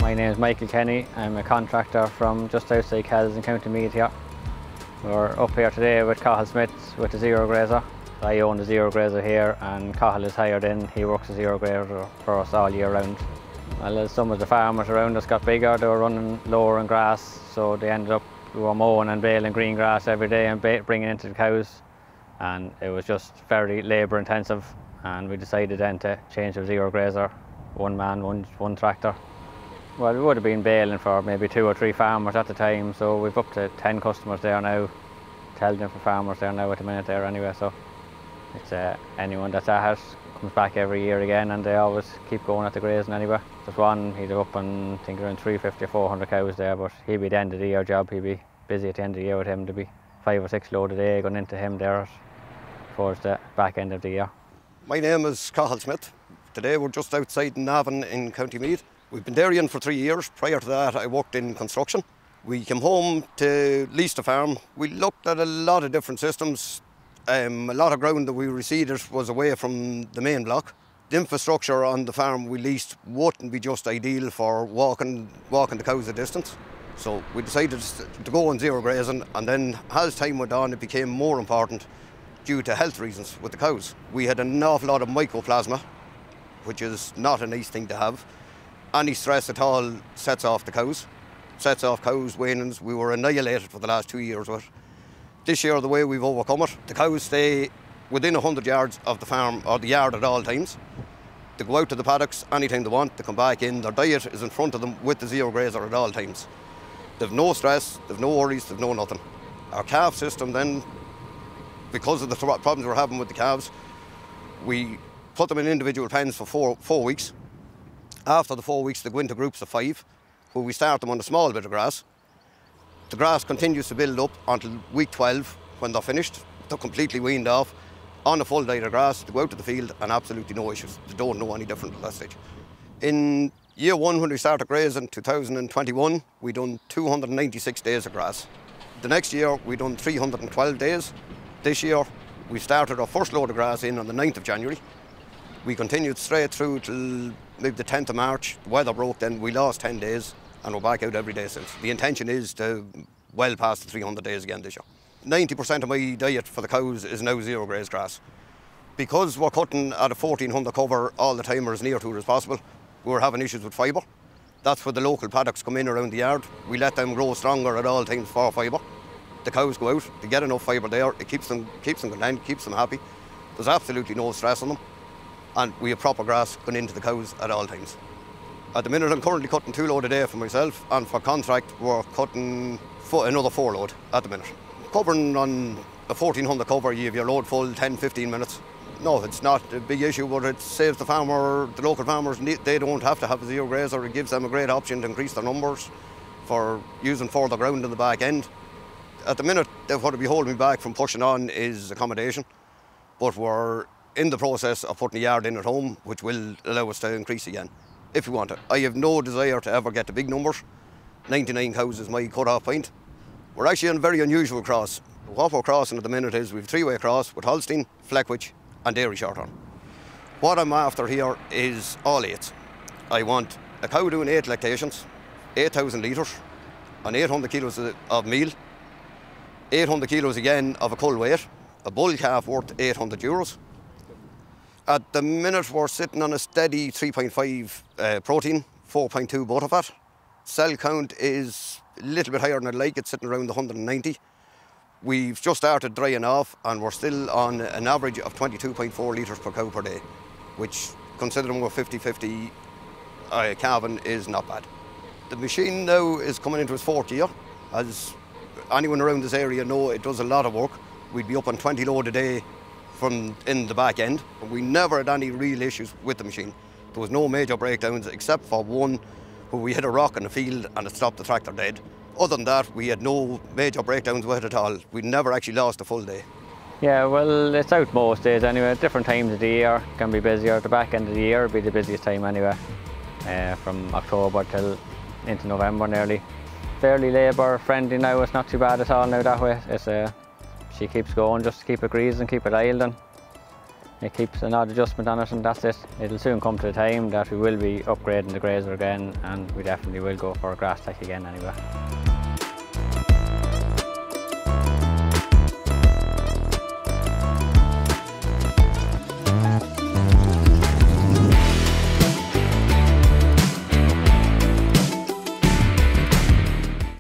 My name is Michael Kenny. I'm a contractor from just outside Kells in County Meath here. We're up here today with Cathal Smith with the Zero Grazer. I own the Zero Grazer here and Cathal is hired in. He works the Zero Grazer for us all year round. Well, as some of the farmers around us got bigger, they were running lower in grass, so they ended up, we were mowing and baling green grass every day and bringing it into the cows. And it was just very labour intensive, and we decided then to change to Zero Grazer, one man, one tractor. Well, we would have been baling for maybe 2 or 3 farmers at the time, so we've up to 10 customers there now, 10 different farmers there now at the minute there anyway, so it's anyone that's at it comes back every year again, and they always keep going at the grazing anyway. There's one, he'd up on, I think around 350 or 400 cows there, but he'd be the end of the year job, he'd be busy at the end of the year with him. There'd be 5 or 6 load a day going into him there towards the back end of the year. My name is Cathal Smith. Today we're just outside Navan in County Meath. We've been dairying for 3 years. Prior to that I worked in construction. We came home to lease the farm. We looked at a lot of different systems. A lot of ground that we reseeded was away from the main block. The infrastructure on the farm we leased wouldn't be just ideal for walking the cows a distance. So we decided to go on zero grazing, and then as time went on it became more important due to health reasons with the cows. We had an awful lot of mycoplasma, which is not a nice thing to have. Any stress at all sets off the cows, sets off cows' weanings. We were annihilated for the last 2 years with it. This year, the way we've overcome it, the cows stay within 100 yards of the farm or the yard at all times. They go out to the paddocks anytime they want, they come back in. Their diet is in front of them with the Zero Grazer at all times. They've no stress, they've no worries, they've no nothing. Our calf system then, because of the problems we're having with the calves, we put them in individual pens for four weeks. After the 4 weeks, they go into groups of 5, where we start them on a small bit of grass. The grass continues to build up until week 12, when they're finished. They're completely weaned off on a full diet of grass. They go out to the field and absolutely no issues. They don't know any different at that stage. In year 1, when we started grazing, 2021, we done 296 days of grass. The next year, we done 312 days. This year, we started our first load of grass in on the 9th of January. We continued straight through till maybe the 10th of March. The weather broke then, we lost 10 days, and we're back out every day since. The intention is to well past the 300 days again this year. 90% of my diet for the cows is now zero graze grass. Because we're cutting at a 1400 cover all the time or as near to it as possible, we're having issues with fibre. That's where the local paddocks come in around the yard. We let them grow stronger at all times for fibre. The cows go out, they get enough fibre there, it keeps them content, keeps them happy. There's absolutely no stress on them. And we have proper grass going into the cows at all times. At the minute I'm currently cutting 2 load a day for myself, and for contract we're cutting another 4 load at the minute. Covering on a 1400 cover, you have your load full 10-15 minutes. No, it's not a big issue, but it saves the farmer, the local farmers, they don't have to have a zero grazer. It gives them a great option to increase their numbers for using further ground in the back end. At the minute, what would be holding me back from pushing on is accommodation, but we're in the process of putting a yard in at home, which will allow us to increase again, if we want it. I have no desire to ever get to big numbers. 99 cows is my cut-off point. We're actually on a very unusual cross. What we're crossing at the minute is we've a 3-way cross with Holstein, Fleckwich and Dairy Shorthorn. What I'm after here is all 8s. I want a cow doing 8 lactations, 8,000 litres, and 800 kilos of meal, 800 kilos again of a cull weight, a bull calf worth 800 euros. At the minute we're sitting on a steady 3.5 protein, 4.2 butterfat. Cell count is a little bit higher than I'd like, it's sitting around 190. We've just started drying off and we're still on an average of 22.4 litres per cow per day, which, considering we're 50-50 calving, is not bad. The machine now is coming into its 4th year. As anyone around this area know, it does a lot of work. We'd be up on 20 load a day from in the back end. We never had any real issues with the machine. There was no major breakdowns except for one where we hit a rock in the field and it stopped the tractor dead. Other than that, we had no major breakdowns with it at all. We never actually lost a full day. Yeah, well, it's out most days anyway. Different times of the year can be busier. The back end of the year will be the busiest time anyway, from October till into November nearly. Fairly labour friendly now, it's not too bad at all now that way. It's she keeps going, just to keep it greased and keep it oiled, and It keeps an odd adjustment on it, and that's it. It'll soon come to the time that we will be upgrading the grazer again, and we definitely will go for a Grass Tech again anyway.